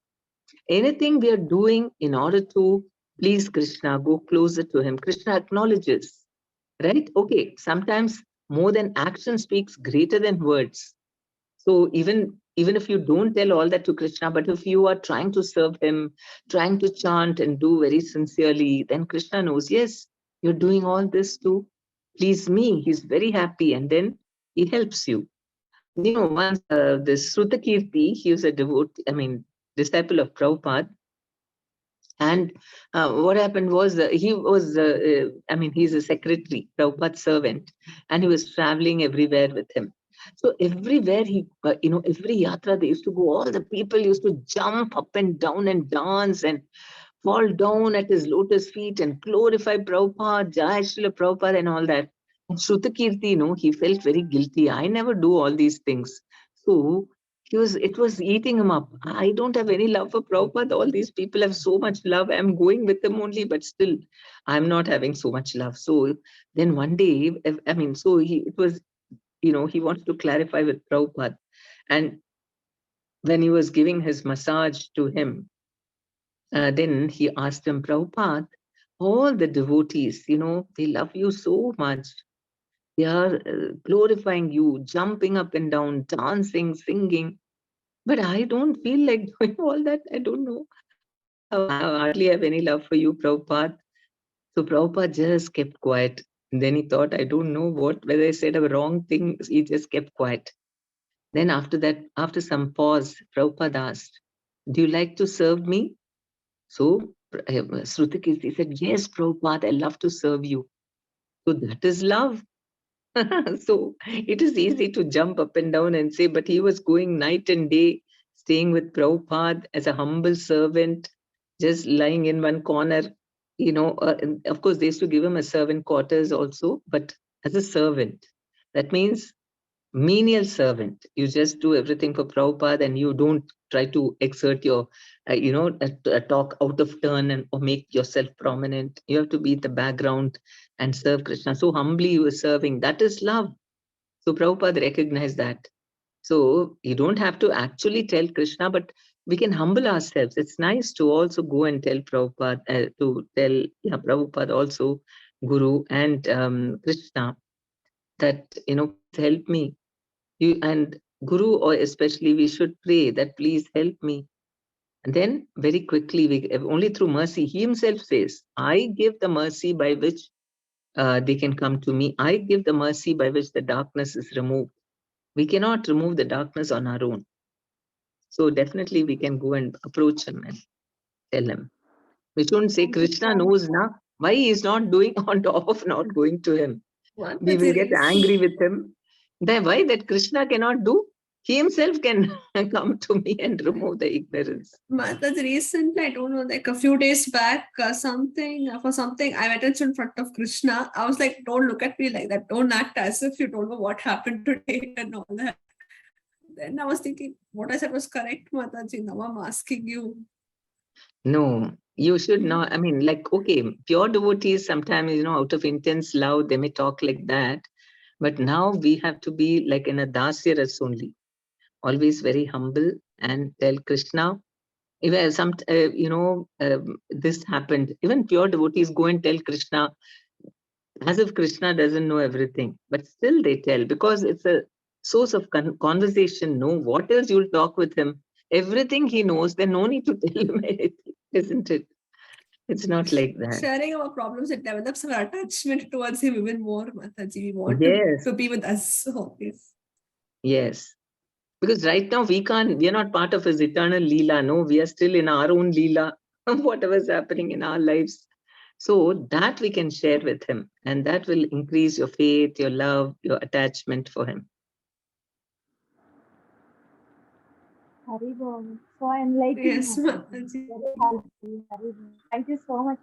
Anything we are doing in order to please Krishna, go closer to him. Krishna acknowledges, right? Okay, sometimes more than action speaks greater than words. So even if you don't tell all that to Krishna, but if you are trying to serve him, trying to chant and do very sincerely, then Krishna knows, yes, you're doing all this to please me. He's very happy, and then he helps you. Once this Srutakirti, he was a disciple of Prabhupada. And what happened was, he's a secretary, Prabhupada's servant, and he was traveling everywhere with him. So everywhere every yatra, they used to go, all the people used to jump up and down and dance and fall down at his lotus feet and glorify Prabhupada, Jai Srila Prabhupada and all that. And Shrutakirti, he felt very guilty. I never do all these things. So it was eating him up. I don't have any love for Prabhupada. All these people have so much love. I'm going with them only, but still, I'm not having so much love. So then one day, he wanted to clarify with Prabhupada. And when he was giving his massage to him, then he asked him, Prabhupada, all the devotees, they love you so much. They are glorifying you, jumping up and down, dancing, singing. But I don't feel like doing all that. I don't know. I hardly have any love for you, Prabhupada. So Prabhupada just kept quiet. And then he thought, I don't know whether I said a wrong thing. He just kept quiet. Then after that, after some pause, Prabhupada asked, do you like to serve me? So Shrutakirti said, yes, Prabhupada, I love to serve you. So that is love. So it is easy to jump up and down and say, but he was going night and day, staying with Prabhupada as a humble servant, just lying in one corner. Of course, they used to give him a servant quarters also, but as a servant. That means menial servant. You just do everything for Prabhupada and you don't try to exert your, talk out of turn or make yourself prominent. You have to be in the background and serve Krishna. So humbly you are serving. That is love. So Prabhupada recognized that. So you don't have to actually tell Krishna, but we can humble ourselves. It's nice to also go and tell Prabhupada, Prabhupada also, Guru and Krishna, that, please help me. You and Guru, or especially, we should pray that please help me. And then very quickly, only through mercy, he himself says, I give the mercy by which they can come to me. I give the mercy by which the darkness is removed. We cannot remove the darkness on our own. So definitely we can go and approach him and tell him. We shouldn't say Krishna knows now why he is not doing on top of not going to him. We will get angry with him. Then why that Krishna cannot do? He himself can come to me and remove the ignorance. That's recently, I don't know, like a few days back, for something, I went in front of Krishna. I was like, don't look at me like that. Don't act as if you don't know what happened today and all that. Then I was thinking, what I said was correct, Mataji. Now I'm asking you. No, you should not. I mean, like, okay, pure devotees sometimes, out of intense love, they may talk like that. But now we have to be like in a dasya ras only, always very humble and tell Krishna. If this happened, even pure devotees go and tell Krishna as if Krishna doesn't know everything, but still they tell because it's a source of conversation. No, what else you'll talk with him? Everything he knows, then no need to tell him anything, isn't it? It's not like that. Sharing our problems, it develops our attachment towards him even more, Mataji. We want Yes, to be with us always. yes. Because right now we are not part of his eternal Leela. No, we are still in our own Leela, whatever's happening in our lives. So that we can share with him, and that will increase your faith, your love, your attachment for him. Haribol. So enlightening. Yes, Mataji. Mataji. Very helpful. Haribol. Thank you so much,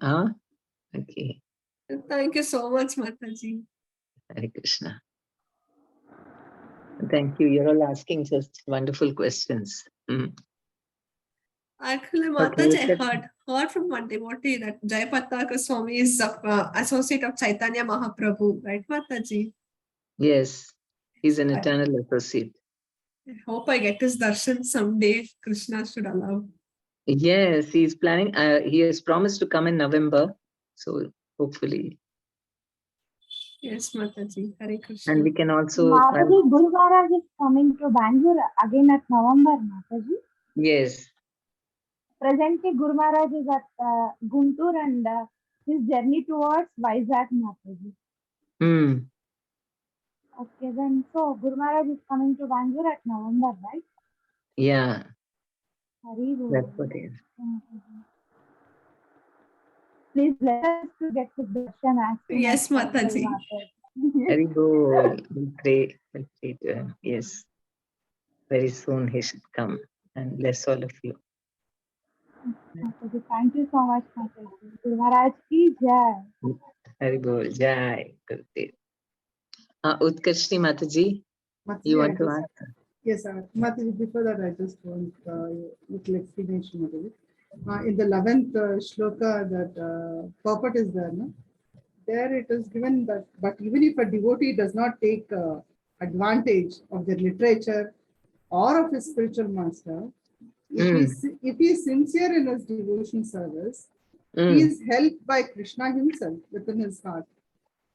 Mataji. Okay. Thank you so much, Mataji. Hare Krishna. Thank you. You're all asking just wonderful questions. Actually, Okay, Mataji, I heard from one devotee that Jayapataka Swami is associate of Chaitanya Mahaprabhu, right, Mataji? yes, he's an I eternal associate. hope I get his darshan someday. Krishna should allow. Yes, he's planning. He has promised to come in November. So hopefully. Yes, Mataji. Hare Krishna. And we can also. Mataji, Guru Maharaj is coming to Bangalore again at November, Mataji. Yes. Presently, Guru Maharaj is at Guntur and his journey towards Vizag, Mataji. Okay, then so Guru Maharaj is coming to Bangalore at November, right? Yeah, Haribol. that's what it is. Please let us to get to darshan as soon Yes, as possible, Mataji. Haribol, we'll pray to him. Yes. Very soon he should come and bless all of you. Mataji, thank you so much, Mataji. Guru Maharaj ki jai. Haribol, Jai Gurudev. Utkarshni Mataji, Mataji, you I want to just- ask? Yes, Mataji, before that, I just want little explanation, Mataji. In the 11th shloka, that purport is there, no? There it is given that, but even if a devotee does not take advantage of the literature or of his spiritual master, if he is sincere in his devotion service, he is helped by Krishna himself within his heart.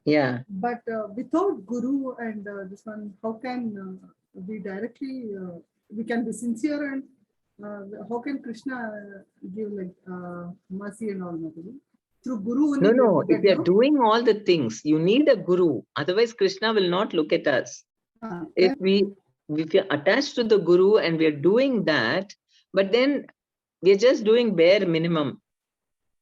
Yeah. But without Guru and this one, how can we directly, we can be sincere and how can Krishna give like mercy and all, Mataji? Through Guru only? No. If you are doing all the things, you need a Guru. Otherwise, Krishna will not look at us. If we are attached to the Guru and we are doing that, but then we are just doing bare minimum.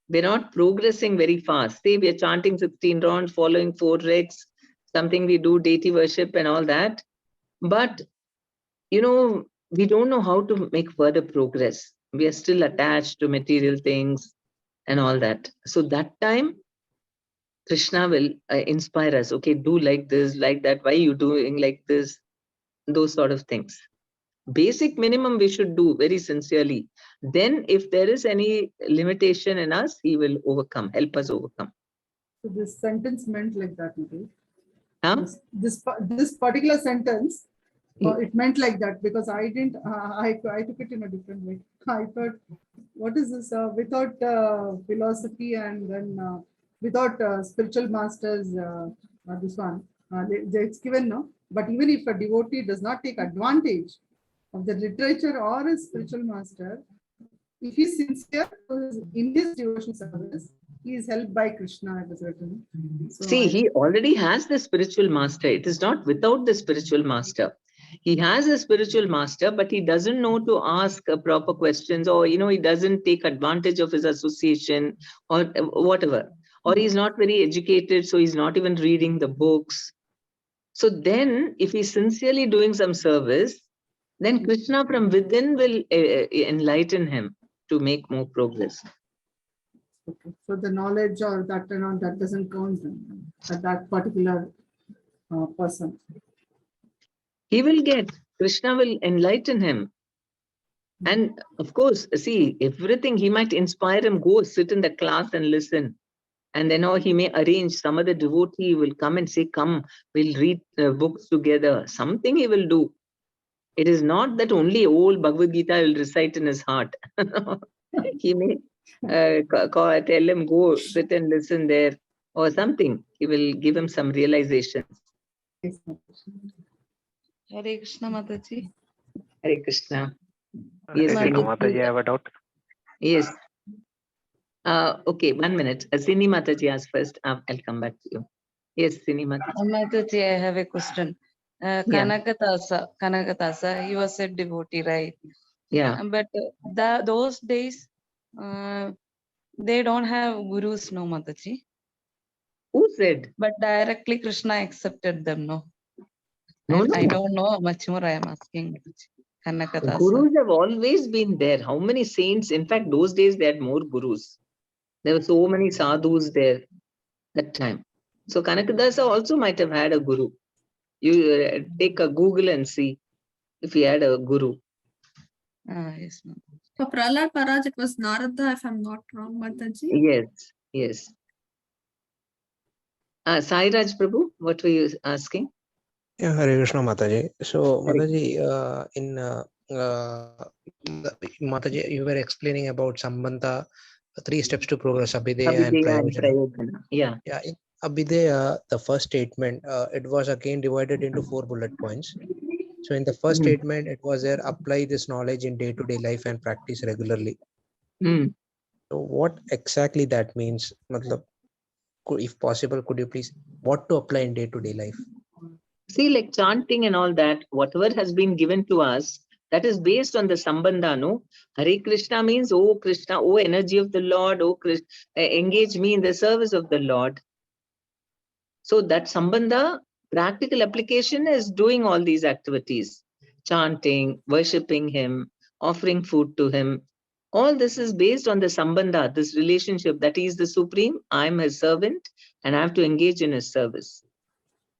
We're not progressing very fast. Say we are chanting 16 rounds, following 4 regs, something we do deity worship and all that. But, we don't know how to make further progress. We are still attached to material things and all that. So that time, Krishna will inspire us. Okay, do like this, like that. Why are you doing like this? Those sort of things. Basic minimum we should do very sincerely. Then if there is any limitation in us, he will help us overcome. So this sentence meant like that, Mataji. Huh? This particular sentence, it meant like that because I didn't, I took it in a different way. I thought, what is this? Without philosophy and then without spiritual masters, this one, it's given, no? But even if a devotee does not take advantage of the literature or his spiritual master, if he is sincere in his devotion service, he is helped by Krishna, it is written. So see, he already has the spiritual master. It is not without the spiritual master. He has a spiritual master, but he doesn't know to ask proper questions, or, he doesn't take advantage of his association or whatever. Or he's not very educated, so he's not even reading the books. So then, if he's sincerely doing some service, then Krishna from within will enlighten him to make more progress. Okay. So the knowledge or that that doesn't count at that particular person. He will get, Krishna will enlighten him. And of course, see, everything, he might inspire him, go sit in the class and listen. And then he may arrange, some other devotee will come and say, come, we'll read books together. Something he will do. It is not that only old Bhagavad Gita will recite in his heart. He may tell him, go sit and listen there or something. He will give him some realizations. Hare Krishna Mataji. Hare Krishna. Hare Yes, Krishna Sini. Mataji, I have a doubt. Yes. Okay, 1 minute. Sini Mataji asked first. I'll come back to you. Yes, Sini Mataji. Mataji, I have a question. Kanakatasa, he was a devotee, right? Yeah. But those days, they don't have gurus, no, Mataji. Who said? But directly Krishna accepted them, no? No, I no. don't know much more. I am asking. Kanakatasa. Gurus have always been there. How many saints? In fact, those days they had more gurus. There were so many sadhus there that time. So Kanakadasa also might have had a guru. You take a Google and see if he had a guru. Yes, ma'am. For Prahlad Maharaj, it was Narada, if I'm not wrong, Mataji. Yes, yes. Sai Raj Prabhu, what were you asking? Yeah, Hare Krishna Mataji. So, Hare Mataji, Mataji, you were explaining about Sambandha, 3 steps to progress, Abhideya and Abhideya and Prayojana. Prayojana. Yeah. Yeah, in Abhideya, the first statement, it was again divided into 4 bullet points. So, in the first Mm. statement, it was there, apply this knowledge in day-to-day life and practice regularly. Mm. So, what exactly that means? Matlab, if possible, could you please, what to apply in day-to-day life? See, like chanting and all that, whatever has been given to us, that is based on the Sambandha, no? Hare Krishna means, oh Krishna, oh energy of the Lord, oh Krishna, engage me in the service of the Lord. So that Sambandha, practical application is doing all these activities, chanting, worshipping him, offering food to him. All this is based on the Sambandha, this relationship that he is the supreme, I'm his servant, and I have to engage in his service.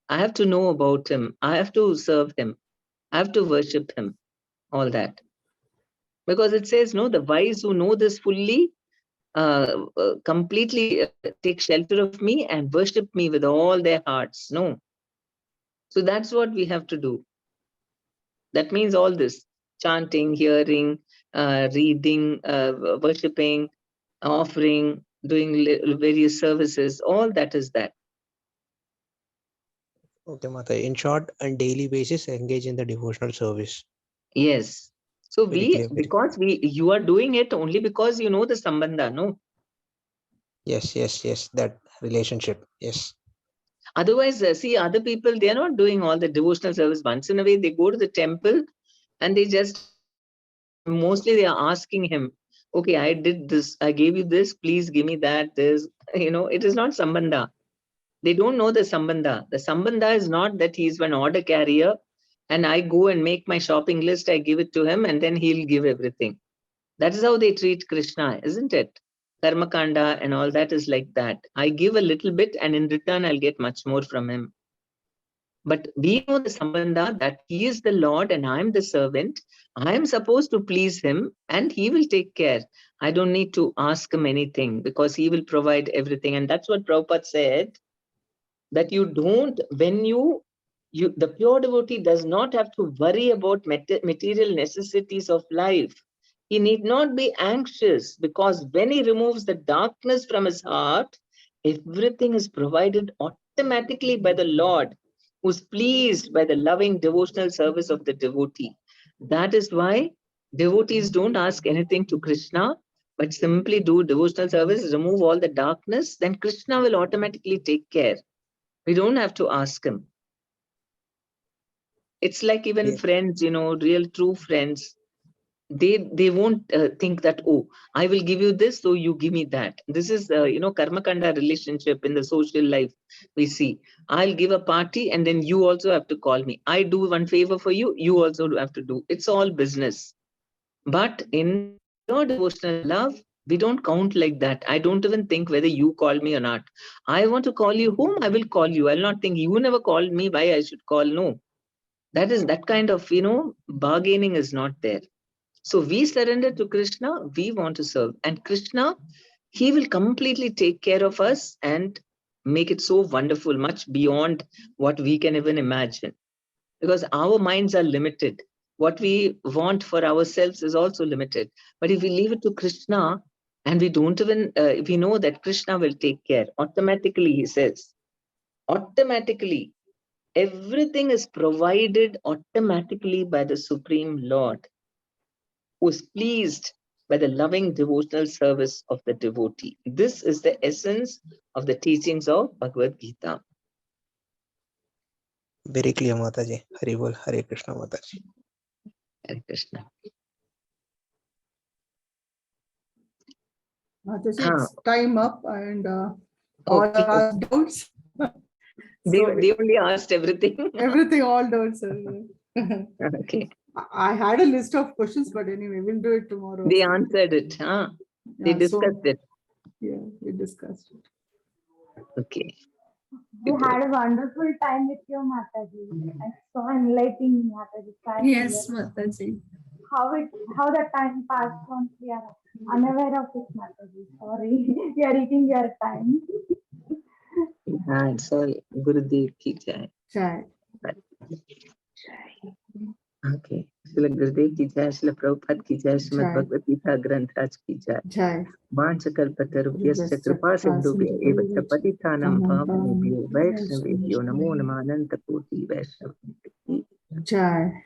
I have to know about him. I have to serve him. I have to worship him. All that. Because it says, no, the wise who know this fully, completely take shelter of me and worship me with all their hearts. No. So that's what we have to do. That means all this. Chanting, hearing, reading, worshipping, offering, doing various services. All that is that. Okay, Mata. In short, on daily basis, engage in the devotional service. Yes. So Very clear. because you are doing it only because you know the Sambandha, no? Yes, that relationship. Yes. Otherwise, see, other people, they are not doing all the devotional service. Once in a way, they go to the temple and they just, mostly they are asking him, okay, I did this, I gave you this, please give me that, this. It is not Sambandha. They don't know the Sambandha. The Sambandha is not that he is an order carrier and I go and make my shopping list, I give it to him and then he'll give everything. That is how they treat Krishna, isn't it? Karmakanda and all that is like that. I give a little bit and in return I'll get much more from him. But we know the Sambandha that he is the Lord and I am the servant. I am supposed to please him and he will take care. I don't need to ask him anything because he will provide everything. And that's what Prabhupada said, that you don't, when the pure devotee does not have to worry about material necessities of life. He need not be anxious because when he removes the darkness from his heart, everything is provided automatically by the Lord, who's pleased by the loving devotional service of the devotee. That is why devotees don't ask anything to Krishna, but simply do devotional service, remove all the darkness, then Krishna will automatically take care. We don't have to ask him. It's like even friends, real true friends. they won't think that, oh, I will give you this, so you give me that. This is karma kanda relationship in the social life. We see, I'll give a party and then you also have to call me. I do one favor for you, you also have to do. It's all business. But in pure devotional love, we don't count like that. I don't even think whether you call me or not. I want to call you whom, I will call you. I'll not think you never called me, why I should call. No, that kind of bargaining is not there. So we surrender to Krishna, we want to serve. And Krishna, he will completely take care of us and make it so wonderful, much beyond what we can even imagine. Because our minds are limited. What we want for ourselves is also limited. But if we leave it to Krishna, and we don't even, we know that Krishna will take care, automatically, he says, automatically, everything is provided automatically by the Supreme Lord, who is pleased by the loving devotional service of the devotee. This is the essence of the teachings of Bhagavad Gita. Very clear, Mataji. Hari Bol, Hare Krishna, Mataji. Hare Krishna. Mataji, it's time up, and all Okay. our doubts. They So only asked everything. everything, all doubts. Okay. I had a list of questions, but anyway, we'll do it tomorrow. They answered it. Huh? They Yeah, discussed it. Yeah, we discussed it. Okay. We had a wonderful time with you, Mataji. It's so enlightening, Mataji. Thank Yes, you. Mataji. How the time passed on, we are unaware of it, Mataji. Sorry, we are eating your time. Yeah, it's all Gurudev ki jai. Chai. Okay. Srila Gurudev ki jai, Srila Prabhupada ki jai, Srimad Jai. Bhagavad Gita Granth Raj ki jai. Jai. Vanchakalpatarubhyascha kripa sindhubhya evacha patithanam pavanebhyo vaishnavebhyo namo namah ananta koti vaishnavebhyo. Jai.